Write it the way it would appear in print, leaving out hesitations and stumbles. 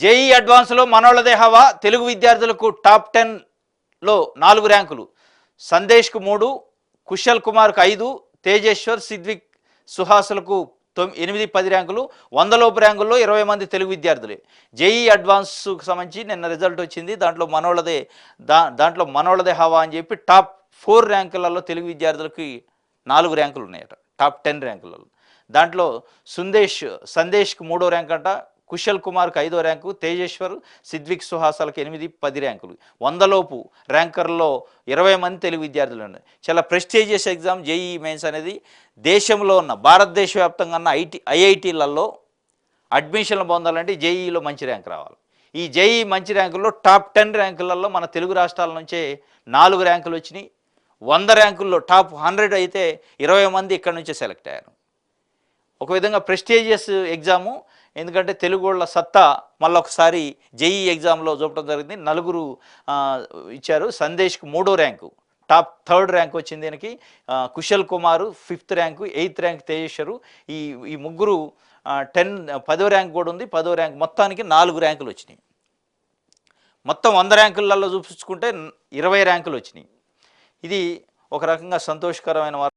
JEE అడ్వాన్స్లో మనోళ్ళదే హవా. తెలుగు విద్యార్థులకు top 10లో 4 ర్యాంకులు. సందేశ్కు 3, కుశల్ కుమార్కు 5, తేజేశ్వర్, సిద్విక్, సుహాసులకు 8, 10 ర్యాంకులు. 100 లోపు ర్యాంకుల్లో 20 మంది తెలుగు విద్యార్థులే. జేఈ అడ్వాన్స్కు సంబంధించి నిన్న రిజల్ట్ వచ్చింది. దాంట్లో మనోళ్ళదే హవా అని చెప్పి టాప్ 4 ర్యాంకులలో తెలుగు విద్యార్థులకి 4 ర్యాంకులు ఉన్నాయట, టాప్ 10 ర్యాంకులలో. దాంట్లో సందేశ్కి 3వ ర్యాంక్ అంట, కుశల్ కుమార్కి 5వ ర్యాంకు, తేజేశ్వర్, సిద్విక్, సుహాసాలకు 8, 10 ర్యాంకులు. 100 లోపు ర్యాంకర్లో 20 మంది తెలుగు విద్యార్థులు ఉన్నాయి. చాలా ప్రెస్టీజియస్ ఎగ్జామ్ జేఈ మెయిన్స్ అనేది. దేశంలో ఉన్న భారతదేశ వ్యాప్తంగా ఉన్న ఐఐటీలలో అడ్మిషన్లు పొందాలంటే జేఈలో మంచి ర్యాంక్ రావాలి. ఈ జేఈ మంచి ర్యాంకుల్లో టాప్ 10 ర్యాంకులలో మన తెలుగు రాష్ట్రాల నుంచే 4 ర్యాంకులు వచ్చినాయి. 100 ర్యాంకుల్లో టాప్ 100 అయితే 20 మంది ఇక్కడ నుంచే సెలెక్ట్ అయ్యారు. ఒక విధంగా ప్రెస్టీజియస్ ఎగ్జాము. ఎందుకంటే తెలుగు వాళ్ళ సత్తా మళ్ళొకసారి జేఈ ఎగ్జామ్లో చూపడం జరిగింది. 4 ఇచ్చారు. సందేశ్కి 3వ ర్యాంకు, టాప్ 3rd ర్యాంక్ వచ్చింది దీనికి. కుశల్ కుమారు 5th ర్యాంకు, 8th ర్యాంక్ తేజేశ్వరు. ఈ ముగ్గురు 10వ ర్యాంక్ కూడా ఉంది. 10వ ర్యాంక్. మొత్తానికి 4 ర్యాంకులు వచ్చినాయి. మొత్తం 100 ర్యాంకులలో చూపించుకుంటే 20 ర్యాంకులు వచ్చినాయి. ఇది ఒక రకంగా సంతోషకరమైన